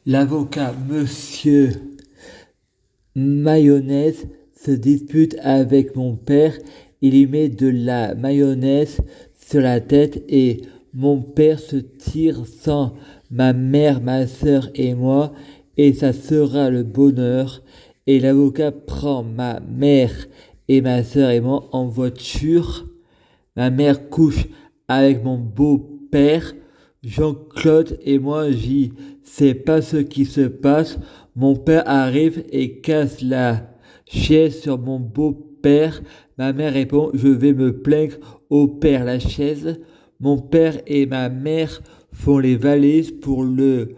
L'avocat Monsieur Mayonnaise se dispute avec mon père. Il y met de la mayonnaise sur la tête et mon père se tire sans ma mère, ma sœur et moi, et ça sera le bonheur. Et l'avocat prend ma mère et ma sœur et moi en voiture. Ma mère couche avec mon beau-père. Jean-Claude et moi, j'y sais pas ce qui se passe. Mon père arrive et casse la chaise sur mon beau-père. Ma mère répond, je vais me plaindre au père la chaise. Mon père et ma mère font les valises pour le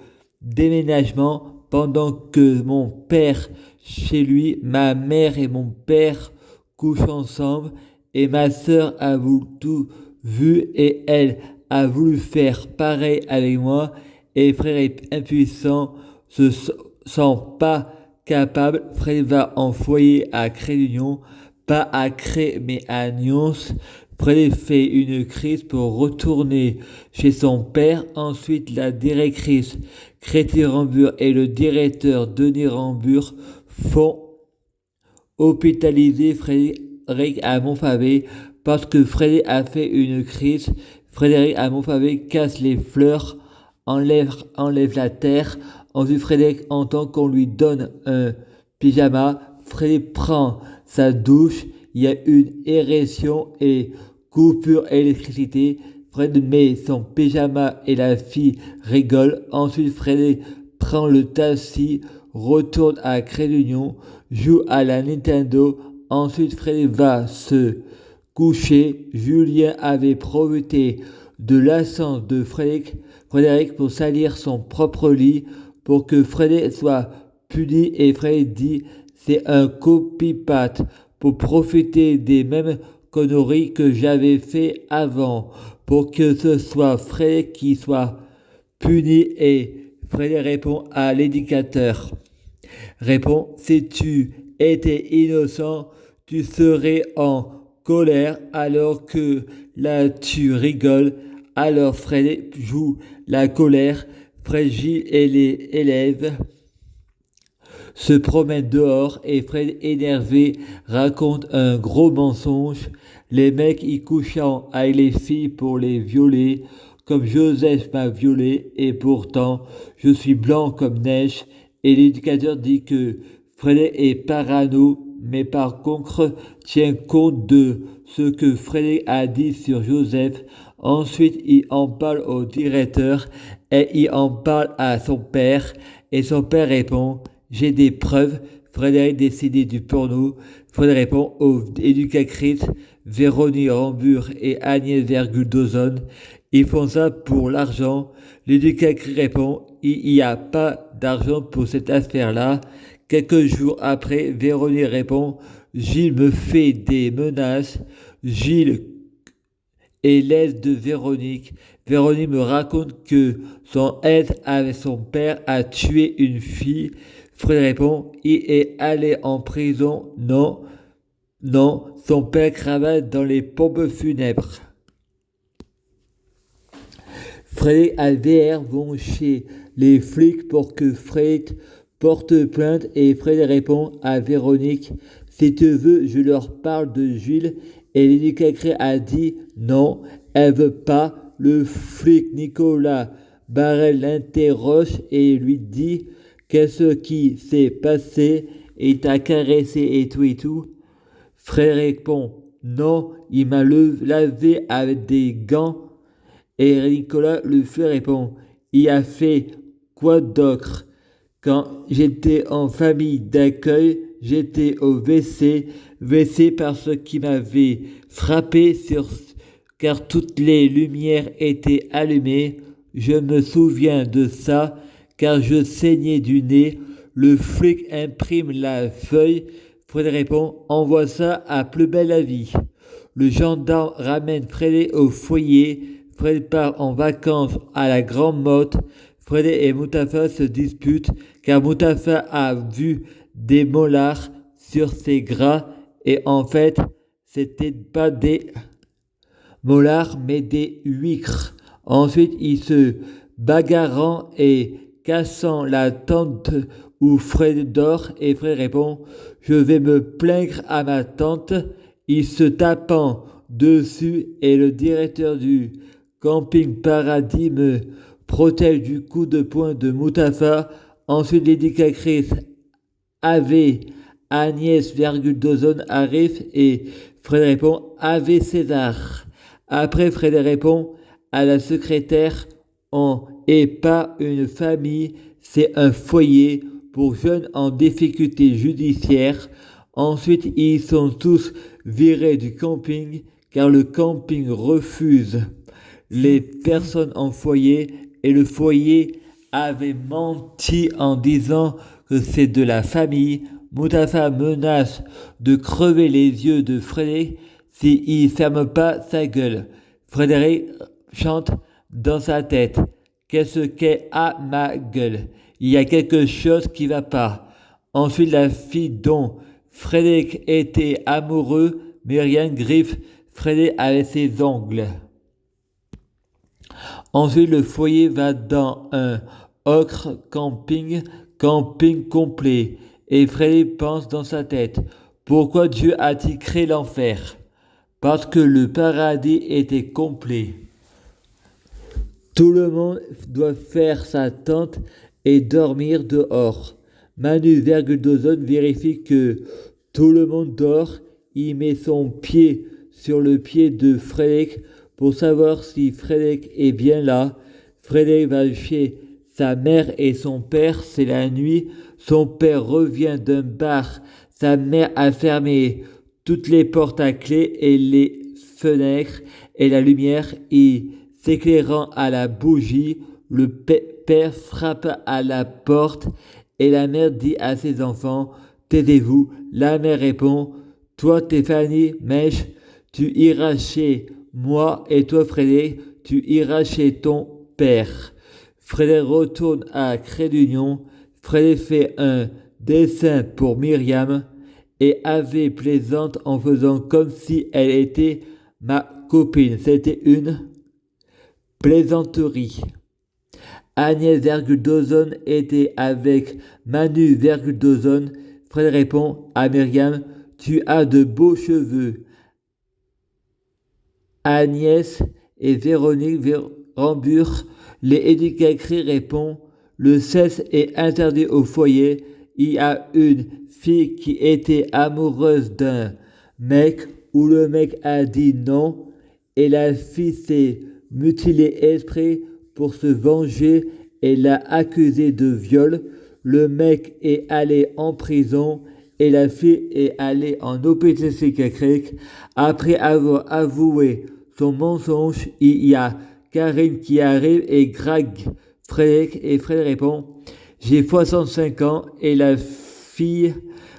déménagement pendant que mon père chez lui, ma mère et mon père couchent ensemble et ma sœur a tout vu et elle a voulu faire pareil avec moi et frère est impuissant, se sent pas capable. Frère va en foyer à Cré-l'Union, pas à Cré mais à Nyons. Frère fait une crise pour retourner chez son père. Ensuite, la directrice Créty Rambure et le directeur Denis Rambure font hospitaliser Frédéric à Montfavet parce que Frédéric a fait une crise. Frédéric à Montfavet casse les fleurs, enlève la terre. Ensuite, Frédéric entend qu'on lui donne un pyjama. Frédéric prend sa douche. Il y a une érection et coupure d'électricité. Fred met son pyjama et la fille rigole. Ensuite, Frédéric prend le taxi, retourne à Cré-l'Union, joue à la Nintendo. Ensuite, Frédéric va se coucher. Julien avait profité de l'absence de Frédéric pour salir son propre lit pour que Frédéric soit puni et Frédéric dit c'est un copypath pour profiter des mêmes conneries que j'avais fait avant pour que ce soit Frédéric qui soit puni et Frédéric répond à l'éducateur. Répond, si tu étais innocent, tu serais en colère alors que là tu rigoles. Alors Fred joue la colère. Fred Gilles et les élèves se promènent dehors et Fred énervé raconte un gros mensonge. Les mecs y couchant avec les filles pour les violer, comme Joseph m'a violé et pourtant je suis blanc comme neige. Et l'éducateur dit que Fred est parano, mais par contre tient compte de ce que Fred a dit sur Joseph. Ensuite, il en parle au directeur et il en parle à son père. Et son père répond, j'ai des preuves. Frédéric décidé du porno. Frédéric répond aux éducatrices Véronique Rambure et Agnès Dozon. Ils font ça pour l'argent. L'éducatrice répond, il n'y a pas d'argent pour cette affaire-là. Quelques jours après, Véronique répond, Gilles me fait des menaces. Gilles est l'aide de Véronique. Véronique me raconte que son aide avec son père a tué une fille. Fred répond, il est allé en prison. Non, son père travaille dans les pompes funèbres. Fred et VR vont chez les flics pour que Fred porte plainte et Fred répond à Véronique, si tu veux, je leur parle de Gilles. Et l'éducatrice a dit non, elle veut pas. Le flic Nicolas Barrel l'interroge et lui dit qu'est-ce qui s'est passé, il t'a caressé et tout et tout. Fred répond non, il m'a lavé avec des gants. Et Nicolas le flic répond, il a fait quoi d'autre? Quand j'étais en famille d'accueil, j'étais au WC parce qu'il m'avait frappé car toutes les lumières étaient allumées. Je me souviens de ça car je saignais du nez. Le flic imprime la feuille. Fred répond, envoie ça à plus belle la vie. Le gendarme ramène Fred au foyer. Fred part en vacances à la Grande Motte. Fred et Mustapha se disputent car Mustapha a vu des molars sur ses gras et en fait, c'était pas des molars mais des huîtres. Ensuite, ils se bagarrent et cassant la tente où Fred dort, et Fred répond: je vais me plaindre à ma tante. Il se tapant dessus, et le directeur du camping Paradis me protège du coup de poing de Mustapha. Ensuite, l'éducatrice Ave Agnès, Dawson arrive et Fred répond: Ave César. Après, Fred répond à la secrétaire: on n'est pas une famille, c'est un foyer pour jeunes en difficulté judiciaire. Ensuite, ils sont tous virés du camping car le camping refuse les personnes en foyer et le foyer avait menti en disant que c'est de la famille. Mustapha menace de crever les yeux de Frédéric s'il ne ferme pas sa gueule. Frédéric chante dans sa tête: qu'est-ce qu'est à ma gueule? Il y a quelque chose qui va pas. Ensuite, la fille dont Frédéric était amoureux, Myriam, griffe Frédéric avec ses ongles. Ensuite, le foyer va dans un autre camping complet. Et Frédéric pense dans sa tête: pourquoi Dieu a-t-il créé l'enfer? Parce que le paradis était complet. Tout le monde doit faire sa tente et dormir dehors. Manu, Dawson vérifie que tout le monde dort. Il met son pied sur le pied de Frédéric pour savoir si Frédéric est bien là. Frédéric va chez sa mère et son père, c'est la nuit. Son père revient d'un bar. Sa mère a fermé toutes les portes à clé et les fenêtres et la lumière. Et s'éclairant à la bougie, le père frappe à la porte et la mère dit à ses enfants: taisez-vous. La mère répond: toi, Stéphanie Mèche, tu iras chez moi, et toi, Frédéric, tu iras chez ton père. Frédéric retourne à Crédunion. Frédéric fait un dessin pour Myriam et avait plaisante en faisant comme si elle était ma copine. C'était une plaisanterie. Agnès, Dawson était avec Manu, Dawson. Fred répond à Myriam: tu as de beaux cheveux. Agnès et Véronique Rambure, les éducatrices, répondent: le sexe est interdit au foyer. Il y a une fille qui était amoureuse d'un mec où le mec a dit non et la fille s'est mutilée exprès pour se venger et l'a accusé de viol. Le mec est allé en prison et la fille est allée en hôpital psychiatrique. Après avoir avoué son mensonge, il y a Karine qui arrive et drague Frédéric et Frédéric répond: j'ai 65 ans et la fille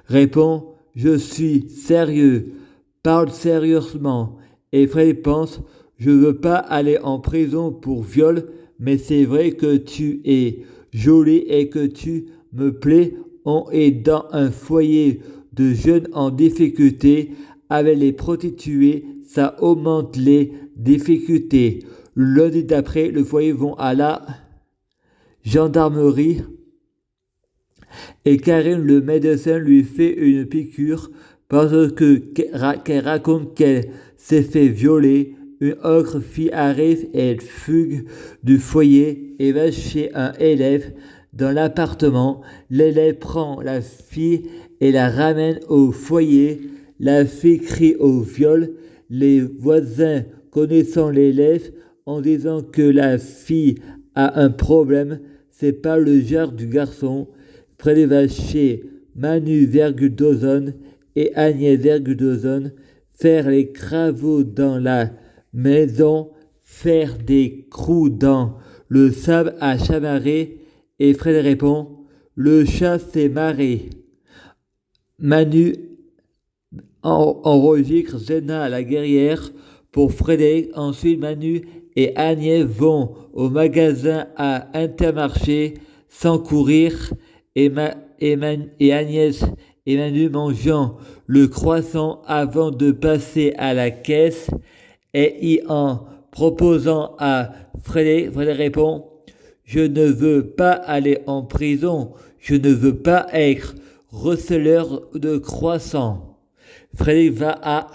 répond: je suis sérieux, parle sérieusement. Et Frédéric pense: je veux pas aller en prison pour viol, mais c'est vrai que tu es jolie et que tu me plais. On est dans un foyer de jeunes en difficulté. Avec les prostituées, ça augmente les difficultés. Le lundi d'après, le foyer vont à la gendarmerie et Karine, le médecin, lui fait une piqûre parce qu'elle raconte qu'elle s'est fait violer. Une autre fille arrive et elle fugue du foyer et va chez un élève dans l'appartement. L'élève prend la fille et la ramène au foyer. La fille crie au viol. Les voisins, connaissant l'élève, en disant que la fille a un problème, c'est pas le genre du garçon. Frédéric va chez Manu, Dawson et Agnès, Dawson, faire les travaux dans la maison, faire des trous dans le sable à chamarrer. Et Frédéric répond: le chat s'est marré. Manu enregistre Zena la guerrière pour Frédéric. Ensuite, Manu et Agnès vont au magasin à Intermarché sans courir et Agnès et Manu mangeant le croissant avant de passer à la caisse et y en proposant à Frédéric répond: Je ne veux pas aller en prison. Je ne veux pas être receleur de croissants. Frédéric va à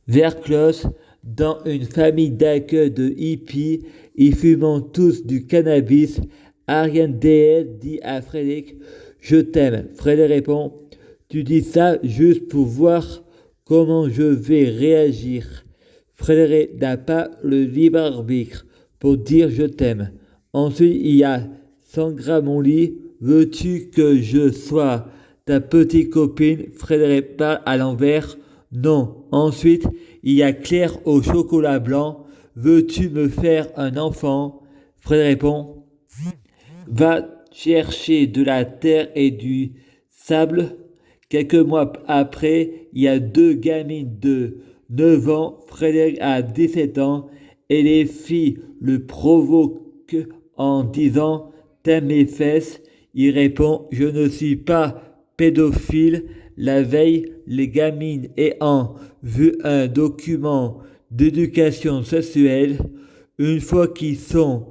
Verclos dans une famille d'accueil de hippies. Ils fument tous du cannabis. Ariane D.L. dit à Frédéric: Je t'aime. Frédéric répond: Tu dis ça juste pour voir comment je vais réagir. Frédéric n'a pas le libre arbitre pour dire je t'aime. Ensuite, il y a Sandra mon lit. Veux-tu que je sois ta petite copine? Frédéric parle à l'envers. Non. Ensuite, il y a Claire au chocolat blanc. Veux-tu me faire un enfant? Frédéric répond: Va chercher de la terre et du sable. Quelques mois après, il y a deux gamines de 9 ans. Frédéric a 17 ans et les filles le provoquent en disant: T'aimes mes fesses? Il répond: Je ne suis pas pédophile. La veille, les gamines ayant vu un document d'éducation sexuelle, une fois qu'ils sont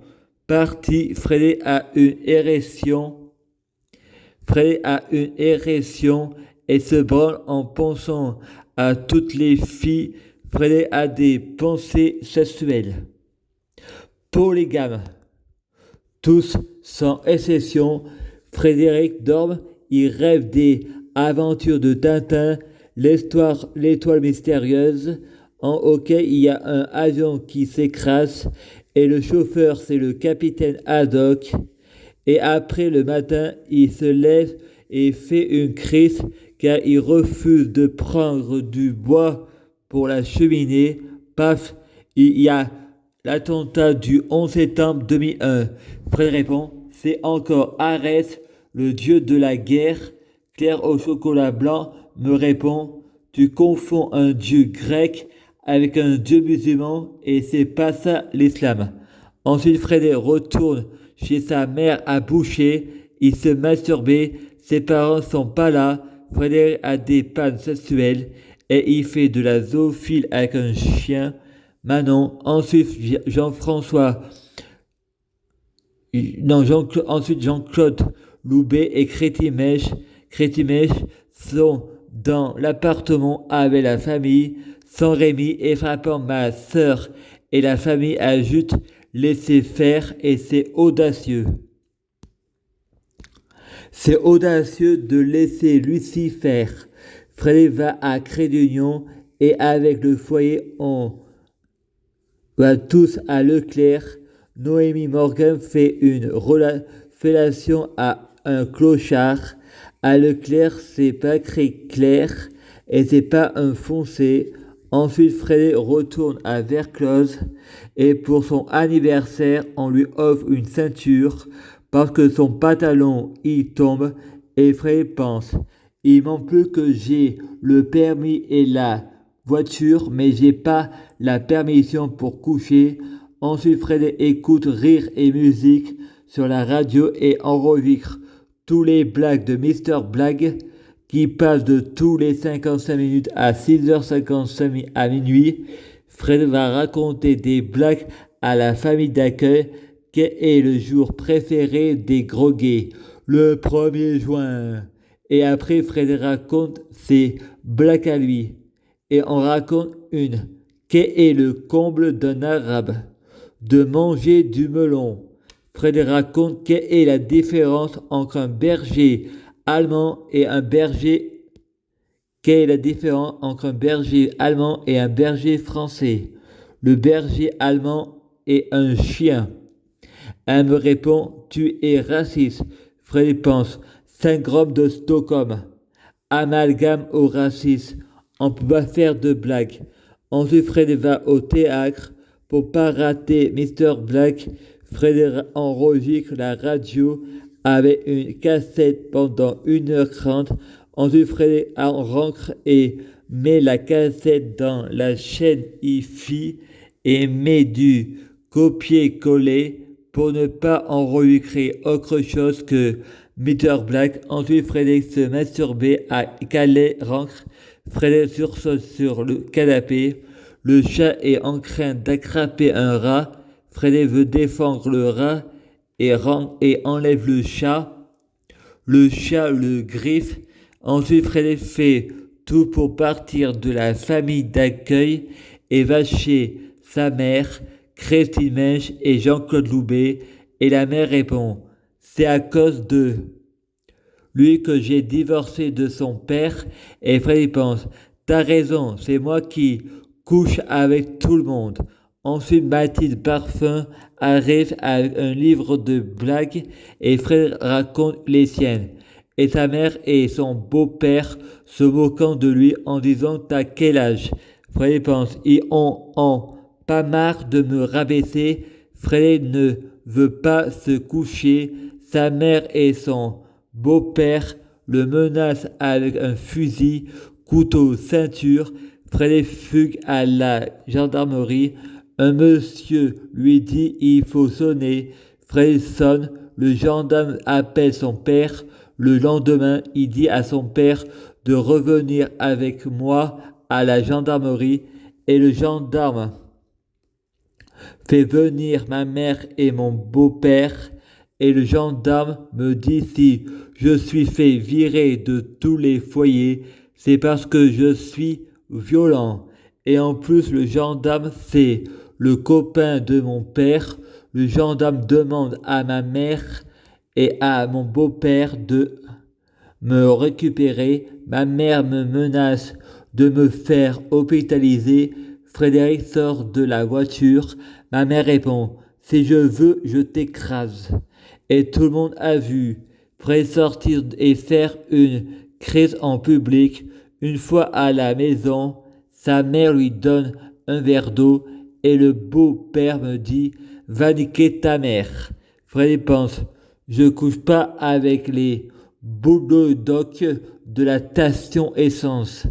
partis, Frédéric a une érection. Frédéric a une érection et se branle en pensant à toutes les filles. Frédéric a des pensées sexuelles. Polygame. Tous, sans exception, Frédéric dorme. Il rêve des aventures de Tintin, l'étoile mystérieuse, en auquel il y a un avion qui s'écrase et le chauffeur c'est le capitaine Haddock. Et après le matin, il se lève et fait une crise car il refuse de prendre du bois pour la cheminée. Paf, il y a l'attentat du 11 septembre 2001. Fred répond: C'est encore Arès, le dieu de la guerre. Claire au chocolat blanc me répond: Tu confonds un dieu grec avec un dieu musulman et c'est pas ça l'islam. Ensuite, Frédéric retourne chez sa mère à Boucher. Il se masturbait. Ses parents sont pas là. Frédéric a des pannes sexuelles et il fait de la zoophilie avec un chien, Manon. Ensuite, ensuite Jean-Claude Loubet et Crétimèche sont dans l'appartement avec la famille. Sans Rémi et frappant ma sœur et la famille ajoute: Laissez faire et c'est audacieux. C'est audacieux de laisser Lucie faire. Frédéric va à Crédunion et avec le foyer on va tous à Leclerc. Noémie Morgan fait une fellation à un clochard. À Leclerc, c'est pas très clair et c'est pas un foncé. Ensuite, Frédéric retourne à Verclos et pour son anniversaire, on lui offre une ceinture parce que son pantalon y tombe et Frédéric pense: Il manque plus que j'ai le permis et la voiture, mais j'ai pas la permission pour coucher. Ensuite, Frédéric écoute rire et musique sur la radio et enregistre tous les blagues de Mr. Blague qui passe de tous les 55 minutes à 6h55 à minuit. Fred va raconter des blagues à la famille d'accueil. Quel est le jour préféré des grogués? Le 1er juin. Et après, Fred raconte ses blagues à lui. Et on raconte une. Quel est le comble d'un arabe? De manger du melon. Fred raconte quelle est la différence entre un berger allemand et un berger. Quelle est la différence entre un berger allemand et un berger français? Le berger allemand est un chien. Elle me répond: Tu es raciste. Fred pense: syndrome de Stockholm. Amalgame au racisme. On ne peut pas faire de blagues. Ensuite, Fred va au théâtre pour pas rater Mr. Black. Fred enregistre la radio avec une cassette pendant 1h30. Ensuite, Fred rentre et met la cassette dans la chaîne hi-fi et met du copier-coller pour ne pas enregistrer autre chose que Mr. Black. Ensuite, Frédéric se masturbait à Calais rentre. Frédéric sursaute sur le canapé. Le chat est en train d'attraper un rat. Frédéric veut défendre le rat et enlève le chat. Le chat le griffe. Ensuite, Frédéric fait tout pour partir de la famille d'accueil et va chez sa mère, Christine Mensch et Jean-Claude Loubet. Et la mère répond: c'est à cause de lui que j'ai divorcé de son père. Et Frédéric pense: t'as raison, c'est moi qui couche avec tout le monde. Ensuite, Mathilde Parfum arrive avec un livre de blagues et Fred raconte les siennes. Et sa mère et son beau-père se moquant de lui en disant: t'as quel âge? Fred pense: ils ont pas marre de me rabaisser. Fred ne veut pas se coucher. Sa mère et son beau-père le menacent avec un fusil, couteau, ceinture. Fred fugue à la gendarmerie. Un monsieur lui dit: il faut sonner. Fred sonne. Le gendarme appelle son père. Le lendemain, il dit à son père de revenir avec moi à la gendarmerie. Et le gendarme fait venir ma mère et mon beau-père. Et le gendarme me dit: si je suis fait virer de tous les foyers, c'est parce que je suis violent. Et en plus, le gendarme, c'est le copain de mon père. Le gendarme demande à ma mère et à mon beau-père de me récupérer. Ma mère me menace de me faire hospitaliser. Frédéric sort de la voiture. Ma mère répond: si je veux, je t'écrase. Et tout le monde a vu Frédéric sortir et faire une crise en public. Une fois à la maison, sa mère lui donne un verre d'eau et le beau-père me dit: va niquer ta mère. Frédéric pense: je couche pas avec les bulldogs de la station essence.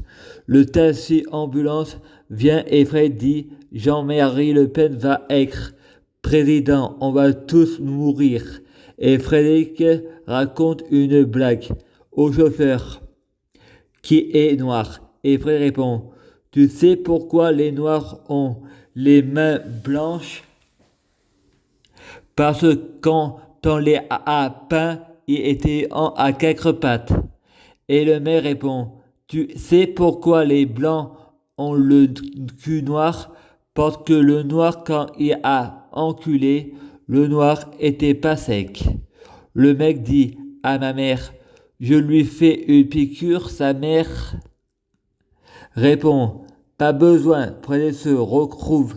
Le taxi ambulance vient et Fred dit: Jean-Marie Le Pen va être président, on va tous mourir. Et Frédéric raconte une blague au chauffeur qui est noir. Et Frédéric répond: tu sais pourquoi les noirs ont les mains blanches? Parce que quand on les a peints, ils étaient à quatre pattes. Et le maire répond: tu sais pourquoi les blancs ont le cul noir? Parce que le noir, quand il a enculé, le noir était pas sec. Le mec dit à ma mère: je lui fais une piqûre. Sa mère répond: pas besoin. Frédéric se retrouve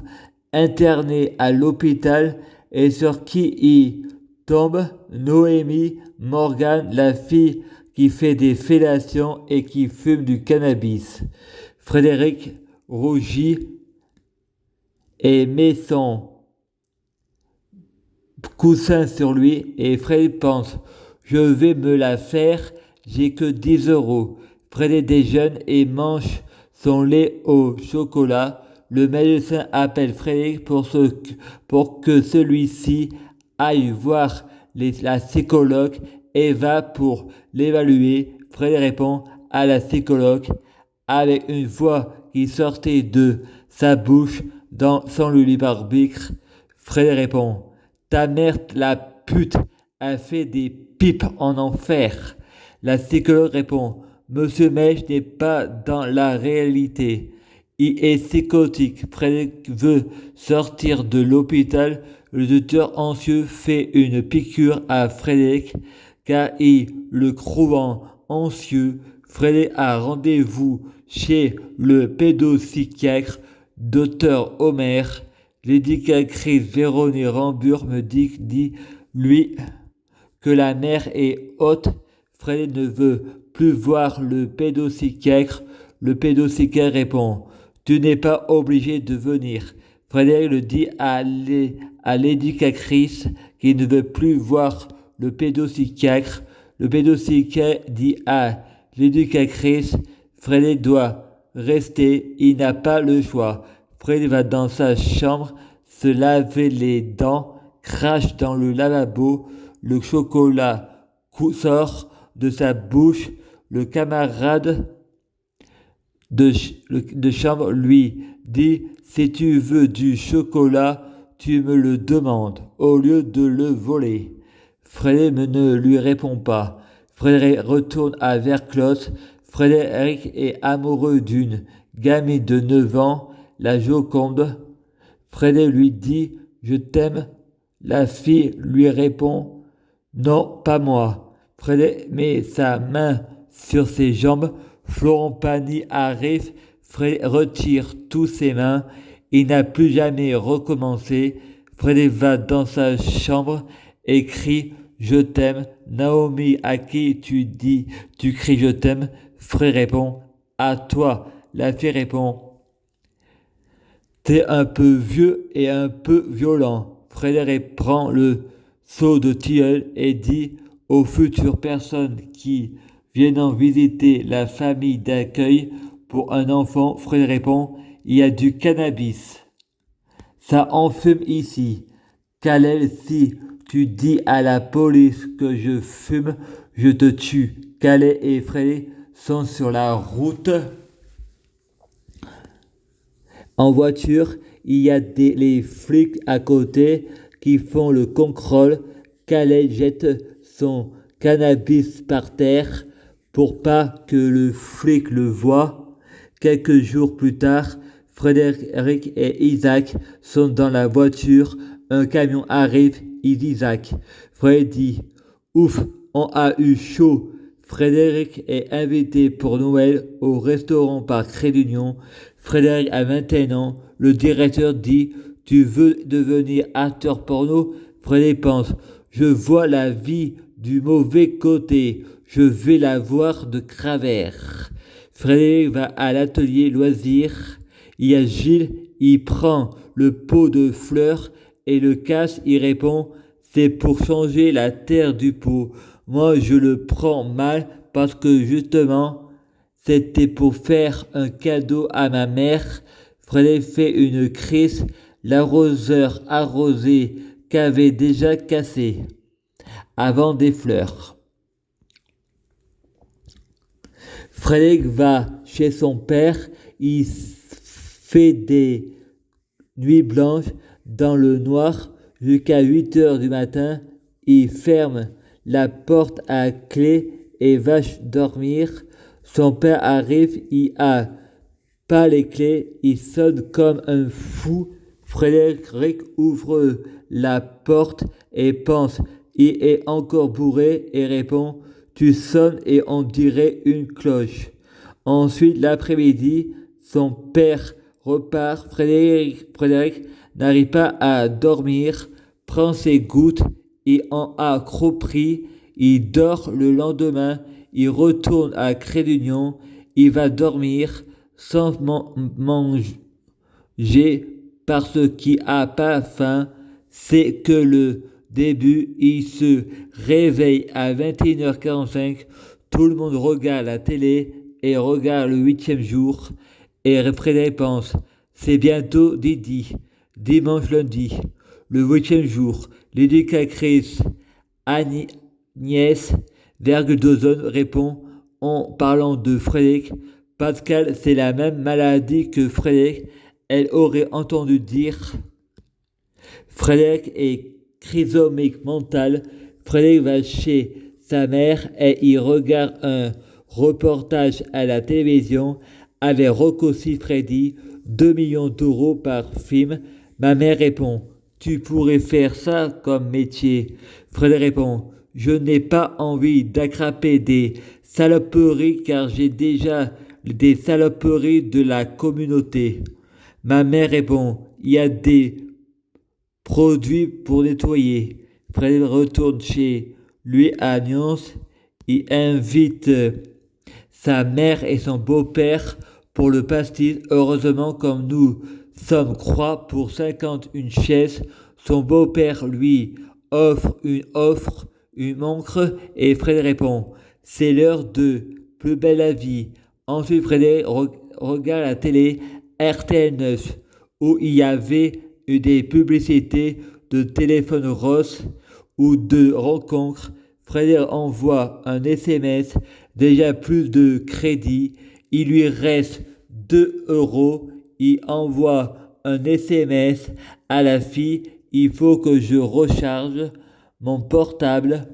interné à l'hôpital et sur qui il tombe? Noémie Morgan, la fille qui fait des fellations et qui fume du cannabis. Frédéric rougit et met son coussin sur lui et Frédéric pense: je vais me la faire, j'ai que 10 €. Frédéric déjeune et mange son lait au chocolat. Le médecin appelle Frédéric pour que celui-ci aille voir la psychologue et va pour l'évaluer. Frédéric répond à la psychologue avec une voix qui sortait de sa bouche sans le libre arbitre. Frédéric répond: ta mère, la pute, a fait des pipes en enfer. La psychologue répond: Monsieur Mèche n'est pas dans la réalité. Il est psychotique. Frédéric veut sortir de l'hôpital. Le docteur anxieux fait une piqûre à Frédéric car il le trouvant anxieux. Frédéric a rendez-vous chez le pédopsychiatre, docteur Homer. L'éducatrice Véronique Rambur me dit lui que la mère est haute. Frédéric ne veut plus voir le pédopsychiatre. Le pédopsychiatre répond: tu n'es pas obligé de venir. Frédéric le dit à l'éducatrice qui ne veut plus voir le pédopsychiatre. Le pédopsychiatre dit à l'éducatrice: Frédéric doit rester, il n'a pas le choix. Frédéric va dans sa chambre, se laver les dents, crache dans le lavabo, le chocolat sort de sa bouche. Le camarade de chambre lui dit: si tu veux du chocolat, tu me le demandes au lieu de le voler. Frédéric ne lui répond pas. Frédéric retourne à Verclos. Frédéric est amoureux d'une gamine de 9 ans, la Joconde. Frédéric lui dit « Je t'aime ». La fille lui répond « Non, pas moi ». Frédéric met sa main sur ses jambes. Florent Pagny arrive. Frédéric retire tous ses mains. Il n'a plus jamais recommencé. Frédéric va dans sa chambre et crie « Je t'aime ». Naomi, à qui tu cries « Je t'aime ». Frédéric répond « À toi ». La fille répond « T'es un peu vieux et un peu violent ». Frédéric prend le seau de tilleul et dit aux futures personnes qui viennent visiter la famille d'accueil pour un enfant. Frédéric répond « Il y a du cannabis. Ça enfume ici. Kalel, si tu dis à la police que je fume, je te tue. » Kalel et Frédéric sont sur la route. En voiture, il y a les flics à côté qui font le contrôle. Kalel jette son cannabis par terre pour pas que le flic le voie. Quelques jours plus tard, Frédéric et Isaac sont dans la voiture. Un camion arrive. Isaac. Frédéric dit « Ouf, on a eu chaud ». Frédéric est invité pour Noël au restaurant par Crédit Union. Frédéric a 21 ans. Le directeur dit « Tu veux devenir acteur porno ?» Frédéric pense « Je vois la vie du mauvais côté. Je vais la voir de travers. » Frédéric va à l'atelier loisirs. Il y a Gilles. Il prend le pot de fleurs et le cache. Il répond « C'est pour changer la terre du pot. Moi, je le prends mal parce que justement, c'était pour faire un cadeau à ma mère. » Frédéric fait une crise. L'arroseur arrosé qu'avait déjà cassé avant des fleurs. Frédéric va chez son père. Il fait des nuits blanches dans le noir jusqu'à 8 heures du matin. Il ferme la porte à clé et va dormir. Son père arrive, il a pas les clés, il sonne comme un fou. Frédéric ouvre la porte et pense, il est encore bourré et répond, tu sonnes et on dirait une cloche. Ensuite, l'après-midi, son père repart. Frédéric n'arrive pas à dormir, prend ses gouttes, il en a trop pris, il dort le lendemain, il retourne à Crédit Union, il va dormir sans manger parce qu'il n'a pas faim. C'est que le début, il se réveille à 21h45, tout le monde regarde la télé et regarde le 8e jour. Et Frédéric pense, c'est bientôt dimanche lundi, le 8e jour. L'éducatrice Agnès Vergudozon répond en parlant de Frédéric, Pascal, c'est la même maladie que Frédéric. Elle aurait entendu dire Frédéric est trisomique mental. Frédéric va chez sa mère et il regarde un reportage à la télévision avec Rocco Siffredi, 2 millions d'euros par film. Ma mère répond, tu pourrais faire ça comme métier. Frédéric répond, je n'ai pas envie d'attraper des saloperies car j'ai déjà des saloperies de la communauté. Ma mère répond, il y a des produits pour nettoyer. Frédéric retourne chez lui à Nyons. Il invite sa mère et son beau-père pour le pastis. Heureusement, comme nous sommes croix pour 51 chaises, son beau-père lui offre une montre et Frédéric répond, c'est l'heure de plus belle la vie. Ensuite, Frédéric regarde la télé RTL 9 où il y avait eu des publicités de téléphone rose ou de rencontres. Frédéric envoie un SMS, déjà plus de crédit, il lui reste 2 euros, il envoie un SMS à la fille, il faut que je recharge mon portable.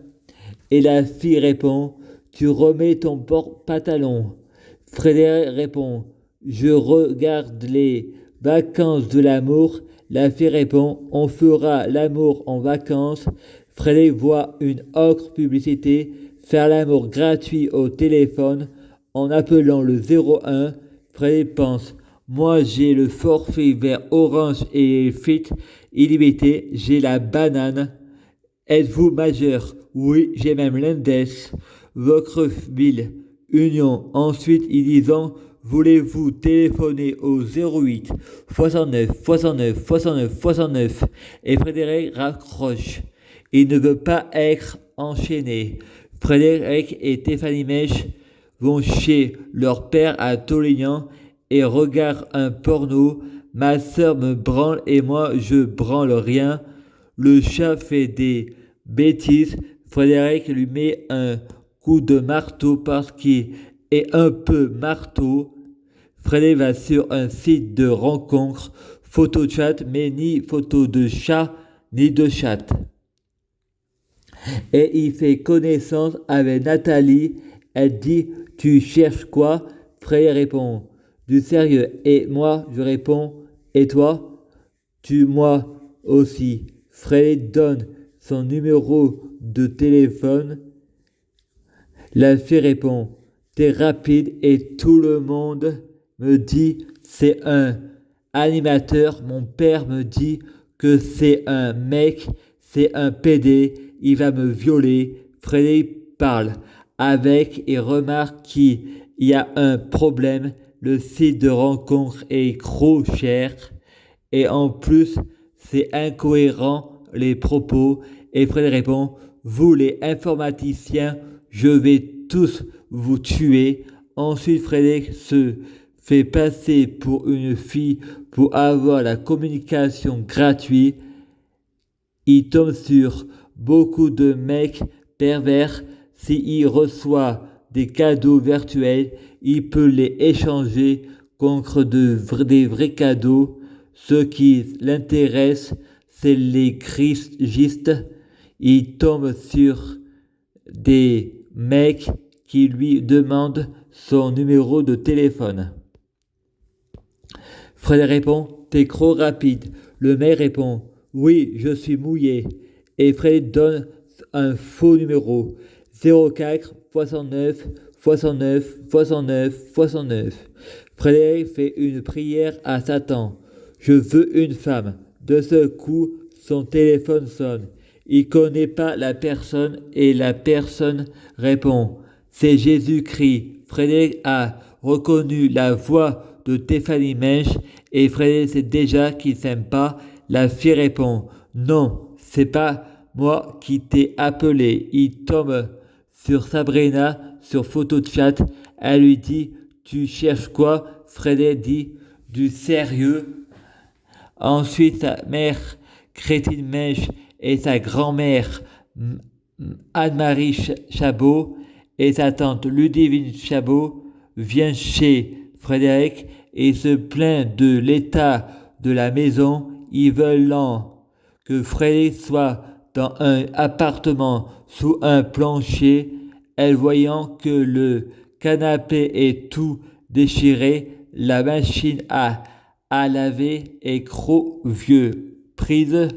Et la fille répond, tu remets ton pantalon. Frédéric répond, je regarde les vacances de l'amour. La fille répond, on fera l'amour en vacances. Frédéric voit une autre publicité, faire l'amour gratuit au téléphone en appelant le 01. Frédéric pense, moi j'ai le forfait vers Orange et Fit illimité, j'ai la banane. Êtes-vous majeur? Oui, j'ai même l'index. Votre bill. Union. Ensuite, ils disent, voulez-vous téléphoner au 08 69 69 69 69? Et Frédéric raccroche. Il ne veut pas être enchaîné. Frédéric et Stéphanie Mèche vont chez leur père à Tolignan et regardent un porno. Ma sœur me branle et moi je branle rien. Le chat fait des bêtises. Frédéric lui met un coup de marteau parce qu'il est un peu marteau. Frédéric va sur un site de rencontre, photo chat, mais ni photo de chat ni de chat. Et il fait connaissance avec Nathalie. Elle dit, tu cherches quoi? Frédéric répond, du sérieux. Et moi, je réponds, et toi? Moi aussi. Frédéric donne son numéro de téléphone. La fille répond, t'es rapide et tout le monde me dit c'est un animateur. Mon père me dit que c'est un mec, c'est un PD, il va me violer. Frédéric parle avec et remarque qu'il y a un problème. Le site de rencontre est trop cher et en plus c'est incohérent les propos. Et Frédéric répond, vous les informaticiens, je vais tous vous tuer. Ensuite, Frédéric se fait passer pour une fille pour avoir la communication gratuite. Il tombe sur beaucoup de mecs pervers. S'il reçoit des cadeaux virtuels, il peut les échanger contre des vrais cadeaux. Ce qui l'intéresse, c'est les grisgistes. Il tombe sur des mecs qui lui demandent son numéro de téléphone. Fred répond, t'es trop rapide. Le mec répond, oui, je suis mouillé. Et Fred donne un faux numéro, 04 69 69 69 69. Frédéric fait une prière à Satan. Je veux une femme. De ce coup, son téléphone sonne. Il connaît pas la personne et la personne répond. C'est Jésus-Christ. Frédéric a reconnu la voix de Stéphanie Mèche et Frédéric sait déjà qu'il s'aime pas. La fille répond. Non, c'est pas moi qui t'ai appelé. Il tombe sur Sabrina sur photo de chat. Elle lui dit, tu cherches quoi? Frédéric dit, du sérieux. Ensuite, sa mère, Crétine Mèche, et sa grand-mère, Anne-Marie Chabot, et sa tante Ludivine Chabot viennent chez Frédéric et se plaignent de l'état de la maison. Ils veulent que Frédéric soit dans un appartement sous un plancher. Elle voyant que le canapé est tout déchiré, la machine à laver est trop vieux. Prise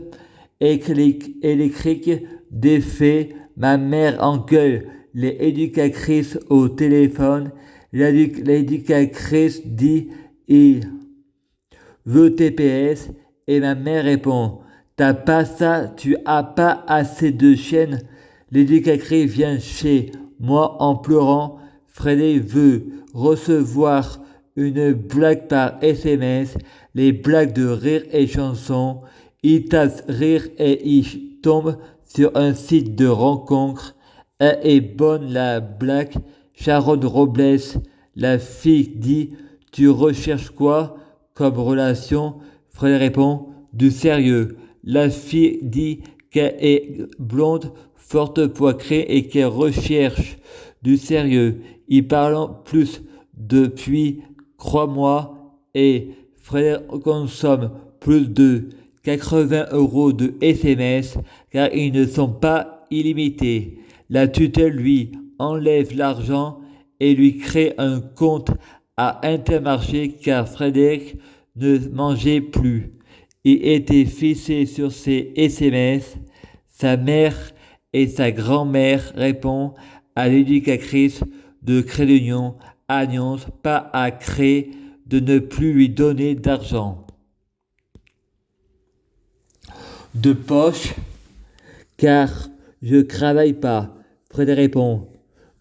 électrique défait, ma mère engueule les éducatrices au téléphone. L'éducatrice dit il veut TPS et ma mère répond t'as pas ça, tu as pas assez de chaînes. L'éducatrice vient chez moi en pleurant. Frédéric veut recevoir une blague par SMS, les blagues de rire et chansons. Il tape rire et il tombe sur un site de rencontre. Elle est bonne la blague. Sharon Robles, la fille dit, tu recherches quoi comme relation? Frédéric répond, du sérieux. La fille dit qu'elle est blonde, forte poitrée et qu'elle recherche du sérieux. Ils parlent plus depuis, crois-moi, et Frédéric consomme plus de 80 € de SMS car ils ne sont pas illimités. La tutelle lui enlève l'argent et lui crée un compte à Intermarché car Frédéric ne mangeait plus. Il était fixé sur ses SMS. Sa mère et sa grand-mère répondent à l'éducatrice de Crédit Union, Agnès, pas à créer de ne plus lui donner d'argent. De poche, car je travaille pas. Frédéric répond,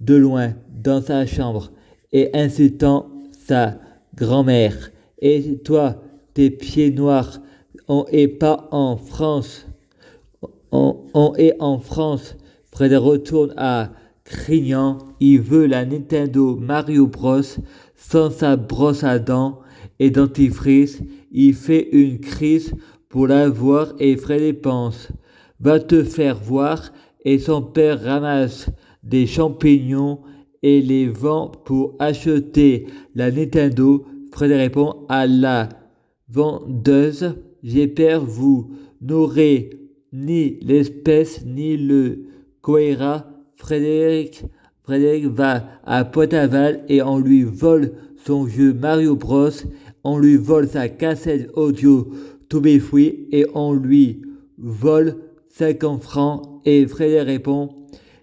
de loin, dans sa chambre, et insultant sa grand-mère. Et toi, tes pieds noirs, on est pas en France. On est en France. Frédéric retourne à Crignan. Il veut la Nintendo Mario Bros. Sans sa brosse à dents et dentifrice. Il fait une crise pour l'avoir et Frédéric pense. Va te faire voir et son père ramasse des champignons et les vend pour acheter la Nintendo. Frédéric répond à la vendeuse. J'ai peur vous n'aurez ni l'espèce ni le Coera. Frédéric va à Pointe-Aval et on lui vole son jeu Mario Bros. On lui vole sa cassette audio To Be Free et on lui vole 50 francs. Et Frédéric répond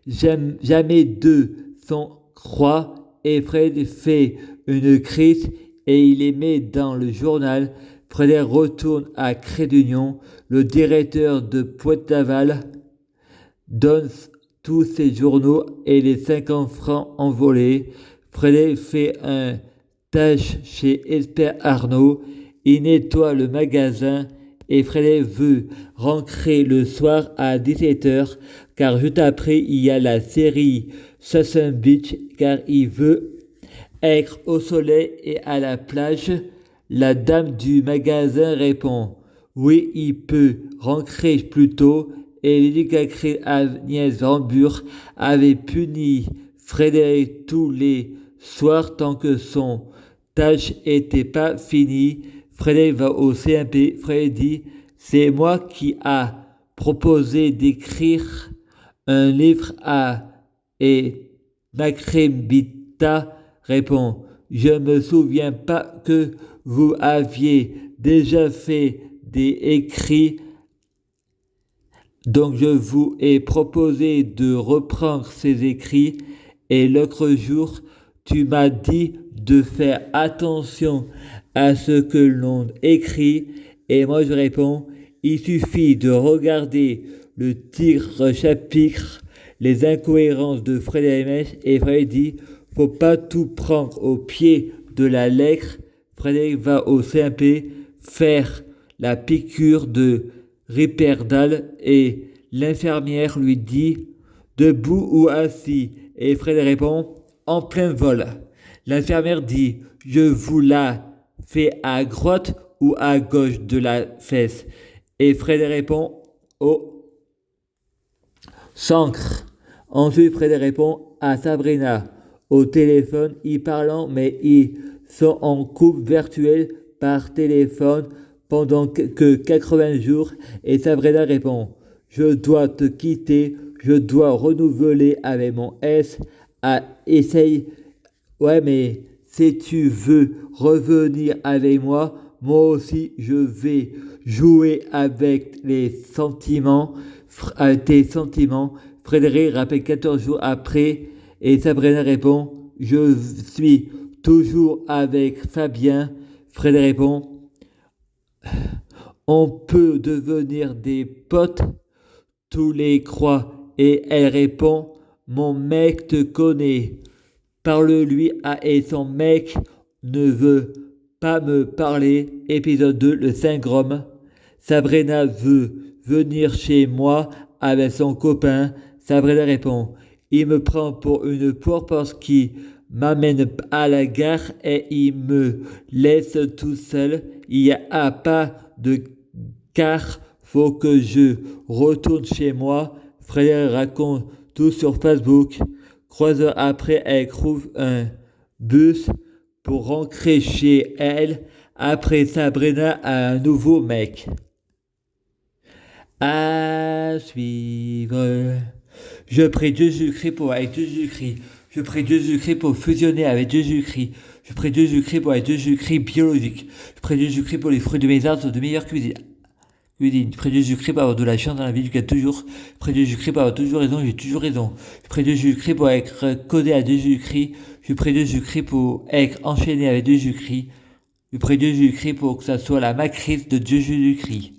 jamais deux sans croix. Et Fred fait une crise et il les met dans le journal. Frédéric retourne à Crédit Union. Le directeur de Pointe-Aval donne tous ses journaux et les 50 francs envolés. Frédéric fait un tâche chez Expert Arnaud. Il nettoie le magasin et Frédéric veut rentrer le soir à 17h car juste après il y a la série Sunset Beach car il veut être au soleil et à la plage. La dame du magasin répond oui, il peut rentrer plus tôt et l'éducatrice Agnès Rambur avait puni Frédéric tous les soirs tant que son tâche n'était pas finie. Frédéric va au CMP. Frédéric dit c'est moi qui a proposé d'écrire un livre à et Macrébita répond je me souviens pas que vous aviez déjà fait des écrits, donc je vous ai proposé de reprendre ces écrits et l'autre jour tu m'as dit de faire attention à ce que l'on écrit et moi je réponds il suffit de regarder le chapitre les incohérences de Frédéric Mèche et Frédéric dit faut pas tout prendre au pied de la lettre. Frédéric va au CMP faire la piqûre de Riperdal et l'infirmière lui dit debout ou assis et Frédéric répond en plein vol. L'infirmière dit je vous la fais à droite ou à gauche de la fesse et Frédéric répond au centre. Ensuite Frédéric répond à Sabrina au téléphone, y parlant mais ils sont en couple virtuel par téléphone pendant que 80 jours et Sabrina répond je dois te quitter, je dois renouveler avec mon S. Essaye, ouais mais si tu veux revenir avec moi, moi aussi je vais jouer avec les sentiments, tes sentiments. Frédéric rappelle 14 jours après et Sabrina répond je suis toujours avec Fabien. Frédéric répond on peut devenir des potes, tous les croient. Et elle répond mon mec te connaît. Parle-lui à et son mec ne veut pas me parler. Épisode 2, le syndrome. Sabrina veut venir chez moi avec son copain. Sabrina répond il me prend pour une poire parce qu'il m'amène à la gare et il me laisse tout seul. Il n'y a pas de car, faut que je retourne chez moi. Frédéric raconte tout sur Facebook. 3 heures après, elle trouve un bus pour rentrer chez elle Après Sabrina a un nouveau mec. À suivre. Je prie Jésus-Christ pour avec Jésus-Christ. Je prie Jésus-Christ pour fusionner avec Jésus-Christ. Je prie Jésus-Christ pour être Jésus-Christ biologique. Je prie Jésus-Christ pour les fruits de mes arbres de meilleure cuisine. Je prie Jésus-Christ pour avoir de la chance dans la vie jusqu'à toujours. Je prie Jésus-Christ pour avoir toujours raison, j'ai toujours raison. Je prie Jésus-Christ pour être codé à Jésus-Christ. Je prie Jésus-Christ pour être enchaîné avec Jésus-Christ. Je prie Jésus-Christ pour que ça soit la matrice de Jésus-Christ.